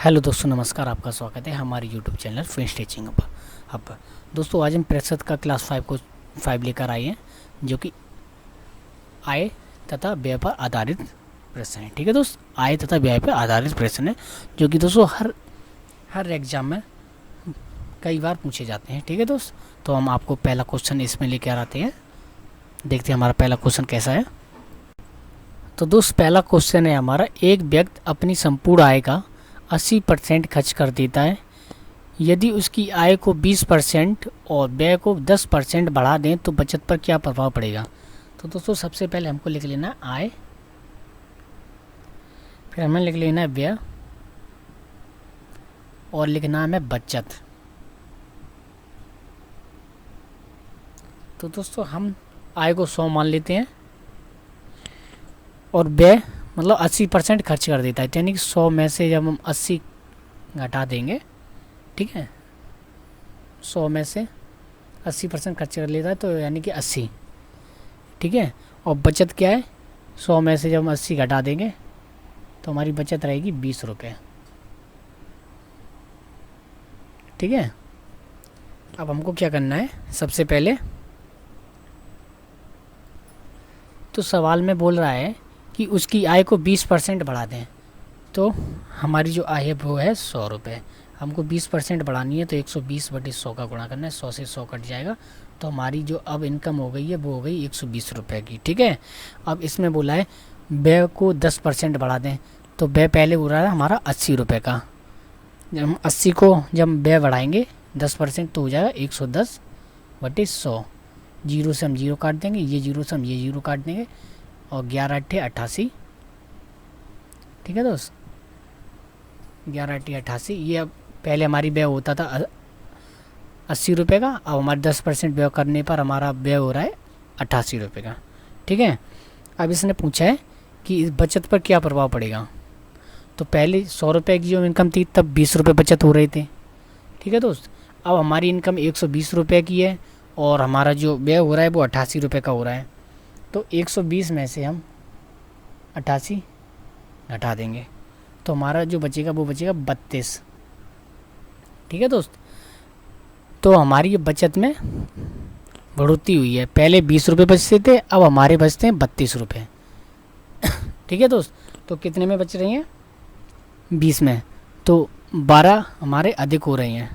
Hello दोस्तों, नमस्कार। आपका स्वागत है हमारे यूट्यूब चैनल फ्रेंच टीचिंग पर। दोस्तों, आज हम प्रतिशत का क्लास 5 लेकर आए हैं, जो कि आय तथा व्यय पर आधारित प्रश्न है। ठीक है दोस्त, आय तथा व्यय पर आधारित प्रश्न है, जो कि दोस्तों हर एग्जाम में कई बार पूछे जाते हैं। ठीक है दोस्त, तो हम आपको पहला क्वेश्चन इसमें लेकर आते हैं। देखते हैं हमारा पहला क्वेश्चन कैसा है। तो दोस्त, पहला क्वेश्चन है हमारा, एक व्यक्ति अपनी संपूर्ण आय का 80% खर्च कर देता है। यदि उसकी आय को 20% और व्यय को 10% बढ़ा दें तो बचत पर क्या प्रभाव पड़ेगा। तो दोस्तों, सबसे पहले हमको लिख लेना है आय, फिर हमें लिख लेना है व्यय और लिखना है बचत। तो दोस्तों, हम आय को 100 मान लेते हैं और व्यय मतलब 80% खर्च कर देता है, यानी कि 100 में से जब हम 80 घटा देंगे, ठीक है, 100 में से 80% खर्च कर लेता है तो यानी कि 80, ठीक है। और बचत क्या है, 100 में से जब हम 80 घटा देंगे तो हमारी बचत रहेगी 20 रुपये। ठीक है, अब हमको क्या करना है, सबसे पहले तो सवाल में बोल रहा है कि उसकी आय को 20% बढ़ा दें, तो हमारी जो आय है वो है 100 रुपये। हमको 20% बढ़ानी है तो 120/100 का गुणा करना है, 100 से 100 कट जाएगा, तो हमारी जो अब इनकम हो गई है वो हो गई 120 रुपये की। ठीक है, अब इसमें बोला है व्यय को 10% बढ़ा दें, तो व्यय पहले हो रहा है हमारा 80 रुपये का। जब हम 80 को जब व्यय बढ़ाएंगे 10% तो हो जाएगा 110/100। जीरो से हम जीरो काट देंगे, ये जीरो से हम ये जीरो काट देंगे, और 11 अट्ठे 88। ठीक है दोस्त, 11 अट्ठे 88। ये अब पहले हमारी व्यय होता था 80 रुपये का, अब हमारे 10% व्यय करने पर हमारा व्यय हो रहा है 88 रुपये का। ठीक है, अब इसने पूछा है कि इस बचत पर क्या प्रभाव पड़ेगा। तो पहले 100 रुपये की जो इनकम थी तब 20 रुपये बचत हो रहे थे। ठीक है दोस्त, अब हमारी इनकम 120 रुपये की है और हमारा जो व्यय हो रहा है वो 88 रुपये का हो रहा है, तो 120 में से हम 88 घटा देंगे तो हमारा जो बचेगा वो बचेगा 32। ठीक है दोस्त, तो हमारी बचत में बढ़ोतरी हुई है, पहले 20 रुपये बचते थे, अब हमारे बचते हैं 32 रुपये। ठीक है दोस्त, तो कितने में बच रही हैं, 20 में, तो 12 हमारे अधिक हो रहे हैं।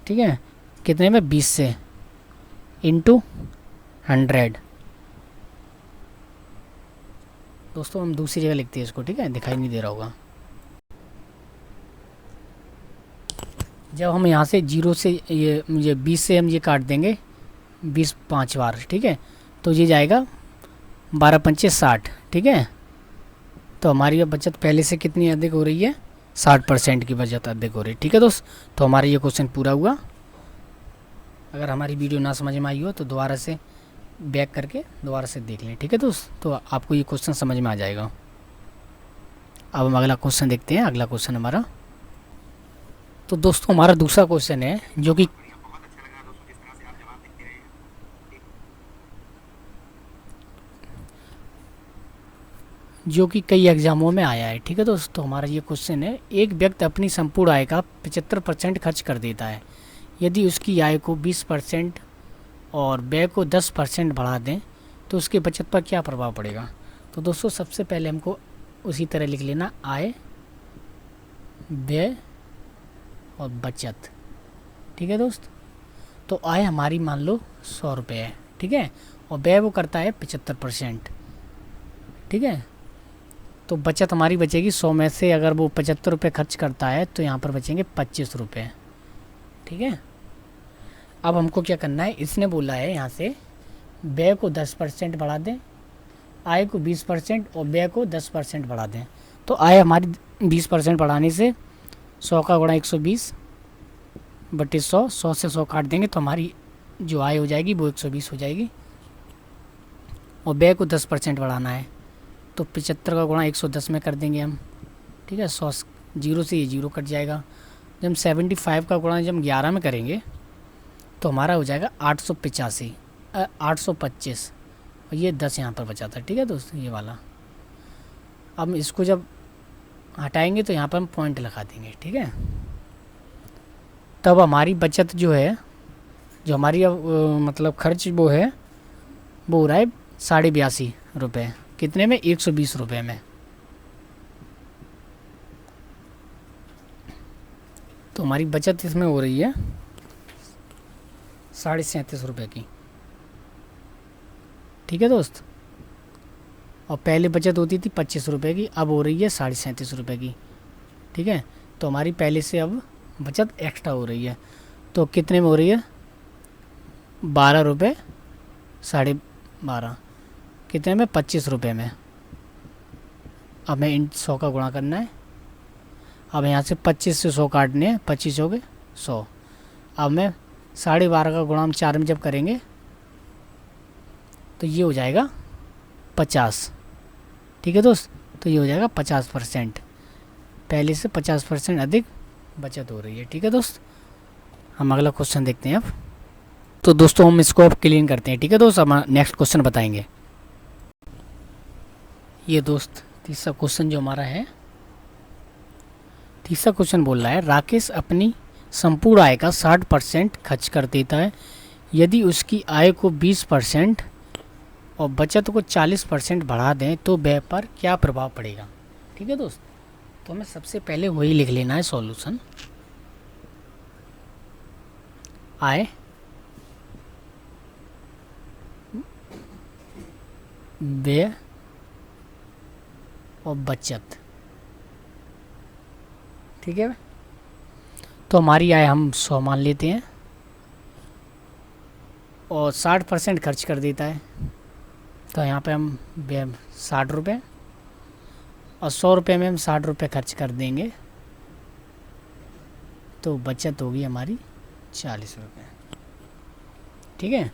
ठीक है, कितने में, 20 से इंटू 100। दोस्तों, हम दूसरी जगह लिखते हैं इसको, ठीक है, दिखाई नहीं दे रहा होगा। जब हम यहाँ से जीरो से ये 20 से हम ये काट देंगे 20 5 बार, ठीक है, तो ये जाएगा 12 पंचे 60। ठीक है, तो हमारी बचत पहले से कितनी अधिक हो रही है, 60% की बचत अधिक हो रही है। ठीक है दोस्त, तो हमारा ये क्वेश्चन पूरा हुआ। अगर हमारी वीडियो ना समझ में आई हो तो दोबारा से बैक करके दोबारा से देख लें। ठीक है दोस्त, तो आपको ये क्वेश्चन समझ में आ जाएगा। अब हम अगला क्वेश्चन देखते हैं। अगला क्वेश्चन हमारा, तो दोस्तों हमारा दूसरा क्वेश्चन है जो कि कई एग्जामों में आया है। ठीक है दोस्त, तो हमारा ये क्वेश्चन है, एक व्यक्ति अपनी संपूर्ण आय का 75% खर्च कर देता है। यदि उसकी आय को 20% और व्यय को 10% बढ़ा दें तो उसके बचत पर क्या प्रभाव पड़ेगा। तो दोस्तों, सबसे पहले हमको उसी तरह लिख लेना आय, व्यय और बचत। ठीक है दोस्त, तो आय हमारी मान लो 100 रुपये है, ठीक है, और व्यय वो करता है 75%। ठीक है, तो बचत हमारी बचेगी 100 में से, अगर वो 75 रुपये खर्च करता है तो यहाँ पर बचेंगे 25 रुपये। ठीक है, अब हमको क्या करना है, इसने बोला है यहाँ से व्यय को 10% बढ़ा दें, आय को 20% और व्यय को 10% बढ़ा दें। तो आय हमारी 20% बढ़ाने से 100 का गुणा 120/100, 100 से 100 काट देंगे तो हमारी जो आय हो जाएगी वो 120 हो जाएगी, और व्यय को 10% बढ़ाना है तो 75 का गुणा 110 में कर देंगे हम। ठीक है, 100 जीरो से ये जीरो कट जाएगा। जब हम 75 का गुणा जब 11 में करेंगे तो हमारा हो जाएगा 825, और ये 10 यहाँ पर बचा था। ठीक है दोस्तों, ये वाला। अब इसको जब हटाएंगे तो यहाँ पर हम पॉइंट लगा देंगे, ठीक है। तब हमारी बचत जो है, जो हमारी अब मतलब खर्च वो है, वो हो रहा है 82.82 रुपये। कितने में? 120 रुपये में। तो हमारी बचत इसमें हो रही है 37.5 रुपये की, ठीक है दोस्त। और पहले बचत होती थी 25 रुपये की, अब हो रही है 37.5 रुपये की, ठीक है। तो हमारी पहले से अब बचत एक्स्ट्रा हो रही है। तो कितने में हो रही है? 12 रुपये 12.5। कितने में? 25 रुपये में। अब हमें इन 100 का गुणा करना है। अब यहाँ से 25 से 100 काटने हैं, 25 हो गए 100। अब मैं 12.5 का गुणा हम 4 में जब करेंगे तो ये हो जाएगा 50, ठीक है दोस्त। तो ये हो जाएगा 50%, पहले से 50% अधिक बचत हो रही है, ठीक है दोस्त। हम अगला क्वेश्चन देखते हैं अब। तो दोस्तों हम इसको अब क्लीन करते हैं, ठीक है दोस्त। अब नेक्स्ट क्वेश्चन बताएंगे। ये दोस्त तीसरा क्वेश्चन जो हमारा है, तीसरा क्वेश्चन बोल रहा है राकेश अपनी संपूर्ण आय का 60% खर्च कर देता है। यदि उसकी आय को 20% और बचत को 40% बढ़ा दें तो व्यय पर क्या प्रभाव पड़ेगा, ठीक है दोस्त। तो हमें सबसे पहले वही लिख लेना है सॉल्यूशन। आय व्यय और बचत, ठीक है। तो हमारी आय हम 100 मान लेते हैं और 60% खर्च कर देता है। तो यहाँ पे हम 60 रुपये और 100 रुपये में हम 60 रुपये खर्च कर देंगे तो बचत होगी हमारी 40 रुपये, ठीक है।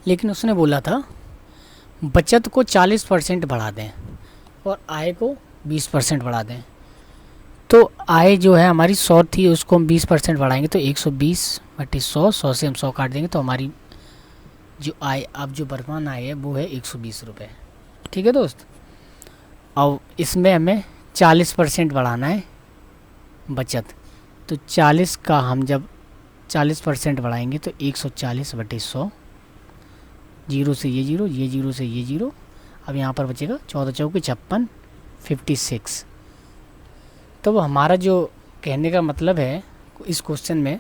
लेकिन उसने बोला था बचत को 40% बढ़ा दें और आय को 20% बढ़ा दें। तो आय जो है हमारी 100 थी, उसको हम 20% बढ़ाएंगे तो 120/100, 100 से हम 100 काट देंगे तो हमारी जो आय, अब जो वर्तमान आय है वो है 120 रुपये, ठीक है दोस्त। अब इसमें हमें 40% बढ़ाना है बचत। तो 40 का हम जब 40% बढ़ाएंगे तो 140/100, जीरो से ये जीरो, ये जीरो से ये जीरो। अब यहाँ पर बचेगा 14 चौके 56, 56। तो हमारा जो कहने का मतलब है इस क्वेश्चन में,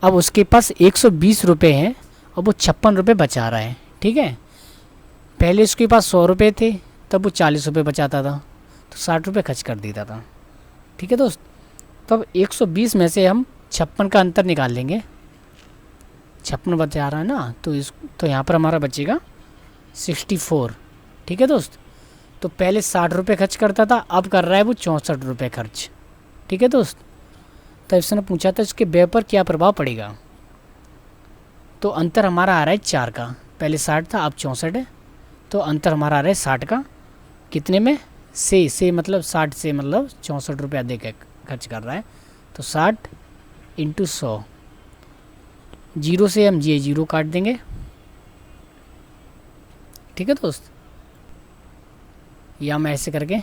अब उसके पास 120 रुपये हैं और वो 56 रुपये बचा रहा है, ठीक है। पहले उसके पास 100 रुपये थे, तब वो 40 रुपये बचाता था तो 60 रुपये खर्च कर देता था, ठीक है दोस्त। तो अब 120 में से हम 56 का अंतर निकाल लेंगे, 56 बचा रहा है ना, तो यहाँ पर हमारा बचेगा 64, ठीक है दोस्त। तो पहले 60 रुपये खर्च करता था, अब कर रहा है वो 64 रुपये खर्च, ठीक है दोस्त। तो इसने पूछा था इसके व्यय पर क्या प्रभाव पड़ेगा। तो अंतर हमारा आ रहा है 4 का, पहले 60 था अब 64 है। तो अंतर हमारा आ रहा है 60 का, कितने में? से मतलब 60 से मतलब 64 रुपये अधिक खर्च कर रहा है। तो 60 × 100, जीरो से हम ये जीरो काट देंगे, ठीक है दोस्त। या हम ऐसे करके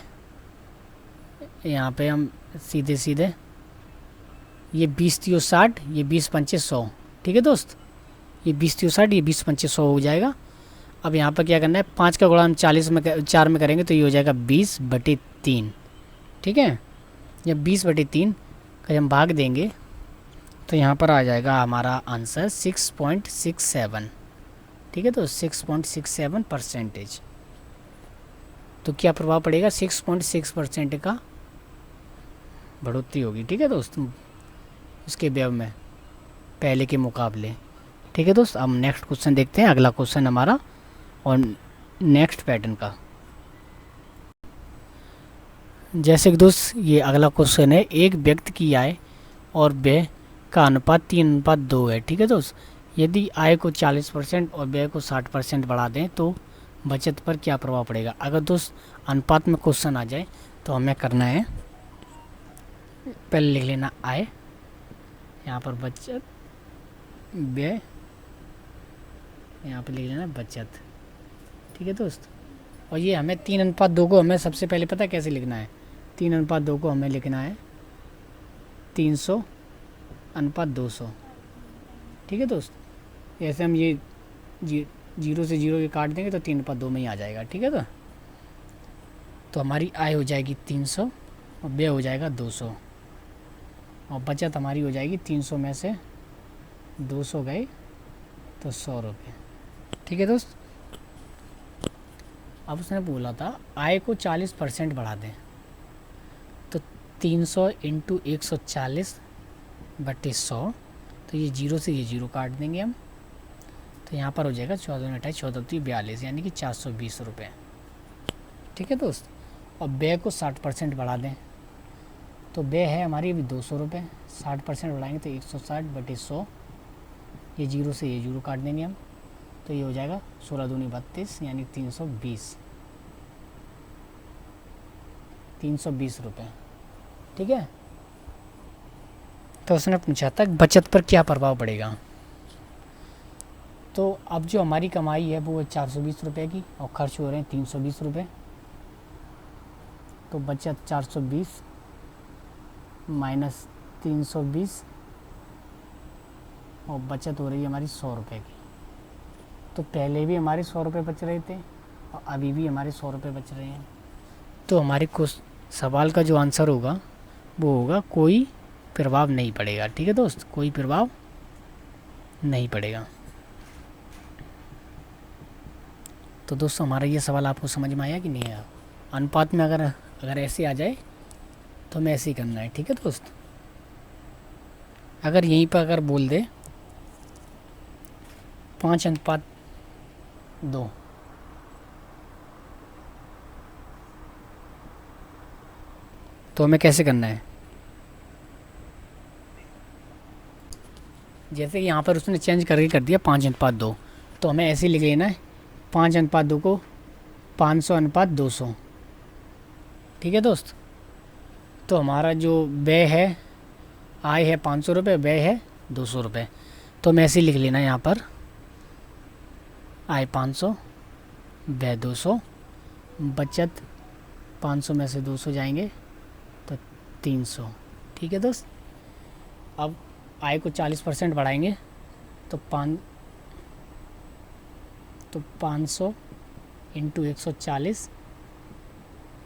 यहाँ पे हम सीधे सीधे ये 20 × 60, ये 20 × 5 100, ठीक है दोस्त। ये 20 × 60, ये 20 × 5 100 हो जाएगा। अब यहाँ पर क्या करना है, 5 का गुणा हम 4 में करेंगे तो ये हो जाएगा 20/3, ठीक है। जब 20/3 का हम भाग देंगे तो यहाँ पर आ जाएगा हमारा आंसर 6.67, ठीक है। तो 6.67%। तो क्या प्रभाव पड़ेगा? 6.6% का बढ़ोतरी होगी, ठीक है दोस्त, उसके व्यय में पहले के मुकाबले, ठीक है दोस्त। अब नेक्स्ट क्वेश्चन देखते हैं, अगला क्वेश्चन हमारा और नेक्स्ट पैटर्न का। जैसे कि दोस्त ये अगला क्वेश्चन है, एक व्यक्ति की आय और व्यय का अनुपात 3:2 है, ठीक है दोस्त। यदि आय को 40% और व्यय को 60% बढ़ा दें तो बचत पर क्या प्रभाव पड़ेगा। अगर दोस्त अनुपात में क्वेश्चन आ जाए तो हमें करना है, पहले लिख लेना आय, यहाँ पर बचत, व्यय, यहाँ पर लिख लेना बचत, ठीक है दोस्त। और ये हमें 3:2 को हमें सबसे पहले पता है कैसे लिखना है, 3:2 को हमें लिखना है 300:200। ठीक है दोस्त, ऐसे हम ये 0 से 0 के काट देंगे तो 3:2 में ही आ जाएगा। ठीक है, तो हमारी आय हो जाएगी 300 और व्यय हो जाएगा 200 और बचत हमारी हो जाएगी 300 में से 200 गए तो 100 रुपये। ठीक है दोस्त, अब उसने बोला था आय को 40% बढ़ा दें, तो 300 इंटू 140/100, तो ये 0 से ये 0 काट देंगे हम, तो यहाँ पर हो जाएगा 14×14=42, यानी कि 420 रुपये। ठीक है दोस्त, और व्यय को 60% बढ़ा दें, तो व्यय है हमारी अभी 200 रुपये, 60% बढ़ाएंगे तो 160/100, ये 0 से ये 0 काट देंगे हम, तो ये हो जाएगा 16×2=32, यानी 320 रुपये। ठीक है, तो उसने पूछा था बचत पर क्या प्रभाव पड़ेगा। तो अब जो हमारी कमाई है वो 420 रुपये की और खर्च हो रहे हैं 320 रुपये, तो बचत 420 माइनस 320 और बचत हो रही है हमारी 100 रुपये की। तो पहले भी हमारे 100 रुपये बच रहे थे और अभी भी हमारे 100 रुपये बच रहे हैं। तो हमारे कुछ सवाल का जो आंसर होगा वो होगा कोई प्रभाव नहीं पड़ेगा। ठीक है दोस्त, कोई प्रभाव नहीं पड़ेगा। तो दोस्तों हमारा ये सवाल आपको समझ में आया कि नहीं आया। अनुपात में अगर ऐसे आ जाए तो हमें ऐसे ही करना है। ठीक है दोस्त, अगर यहीं पर अगर बोल दे 5:2, तो हमें कैसे करना है, जैसे कि यहाँ पर उसने चेंज करके कर दिया 5:2, तो हमें ऐसे ही लिख लेना है 5:2 को 500:200। ठीक है दोस्त, तो हमारा जो व्यय है, आय है 500 रुपये, व्यय है 200 रुपये, तो हमें ऐसे ही लिख लेना है यहाँ पर आय 500, व्यय 200, बचत 500 में से 200 जाएंगे तो 300। ठीक है दोस्त, अब आय को 40% बढ़ाएंगे तो 500 इंटू 140,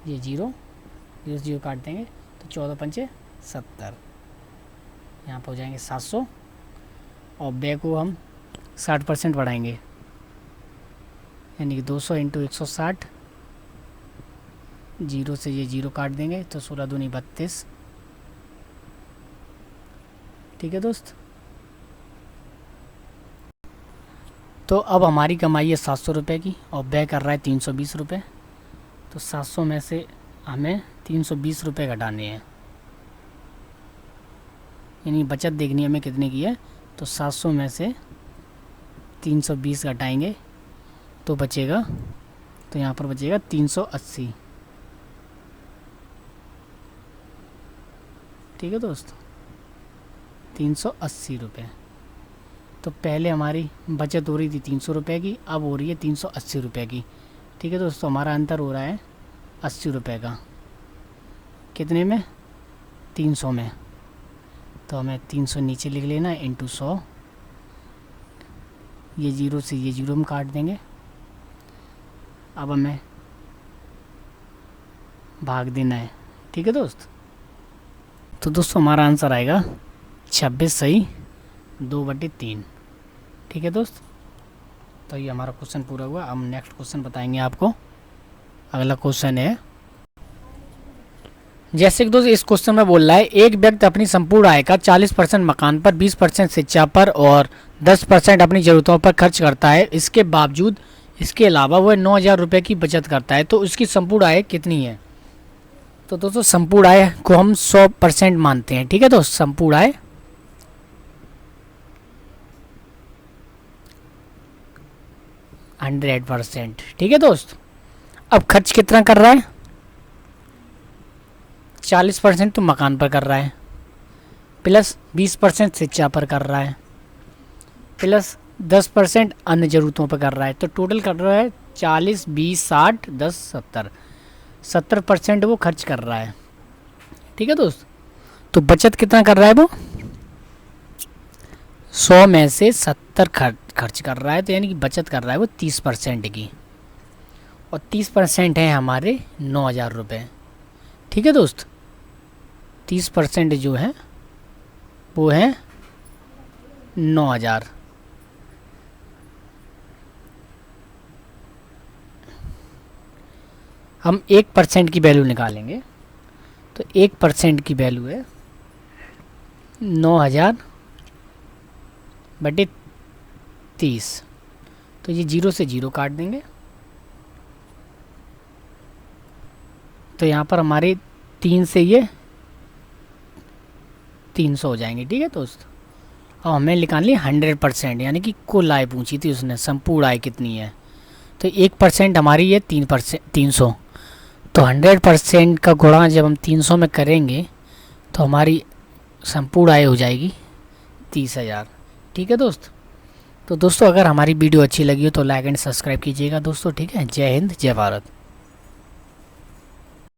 ये 0 काट देंगे तो 14×5=70, यहाँ पर हो जाएंगे 700 और व्यय को हम 60% बढ़ाएंगे, यानी कि 200 इंटू 160, 0 से ये 0 काट देंगे तो 16×2=32। ठीक है दोस्त, तो अब हमारी कमाई है 700 रुपये की और व्यय कर रहा है 320 रुपये, तो 700 में से हमें 320 रुपये घटाने हैं, यानी बचत देखनी है हमें कितने की है। तो 700 में से 320 घटाएंगे तो बचेगा, तो यहाँ पर बचेगा 380। ठीक है दोस्त, 380 रुपये। तो पहले हमारी बचत हो रही थी 300 रुपये की, अब हो रही है 380 रुपये की। ठीक है दोस्तों, हमारा अंतर हो रहा है 80 रुपये का। कितने में? 300 में। तो हमें 300 नीचे लिख लेना है इंटू 100, ये 0 से ये 0 हम काट देंगे। अब हमें भाग देना है। ठीक है दोस्त, तो दोस्तों हमारा आंसर आएगा 26 सही 2/3। ठीक है दोस्त, तो ये हमारा क्वेश्चन पूरा हुआ। हम नेक्स्ट क्वेश्चन बताएंगे आपको। अगला क्वेश्चन है, जैसे कि दोस्त इस क्वेश्चन में बोल रहा है एक व्यक्ति अपनी संपूर्ण आय का 40% मकान पर, 20% शिक्षा पर और 10% अपनी ज़रूरतों पर खर्च करता है। इसके बावजूद इसके अलावा वह 9,000 रुपये की बचत करता है, तो उसकी संपूर्ण आय कितनी है? तो दोस्तों संपूर्ण आय को हम 100% मानते हैं। ठीक है दोस्त, संपूर्ण आय 100%। ठीक है दोस्त, अब खर्च कितना कर रहा है? 40% तो मकान पर कर रहा है, प्लस 20% शिक्षा पर कर रहा है, प्लस 10% अन्य ज़रूरतों पर कर रहा है। तो टोटल कर रहा है 40, 20, 60, 10, 70। 70% वो खर्च कर रहा है। ठीक है दोस्त। तो बचत कितना कर रहा है वो, 100 में से 70 खर्च कर रहा है, तो यानी कि बचत कर रहा है वो 30% की, और 30% है हमारे 9,000 रुपये। ठीक है दोस्त, 30% जो है वो है 9,000। हम 1% की वैल्यू निकालेंगे, तो 1% की वैल्यू है 9,000 बटे 30, तो ये 0 से 0 काट देंगे, तो यहाँ पर हमारे 3 से ये 300 हो जाएंगे। ठीक है दोस्त, अब हमें निकालनी 100%, यानी कि कुल आय पूछी थी उसने, संपूर्ण आय कितनी है, तो 1% हमारी है 300, तो 100% का गुणा जब हम 300 में करेंगे तो हमारी संपूर्ण आय हो जाएगी 30,000। ठीक है दोस्त। तो दोस्तों अगर हमारी वीडियो अच्छी लगी हो तो लाइक एंड सब्सक्राइब कीजिएगा दोस्तों। ठीक है, जय हिंद जय भारत।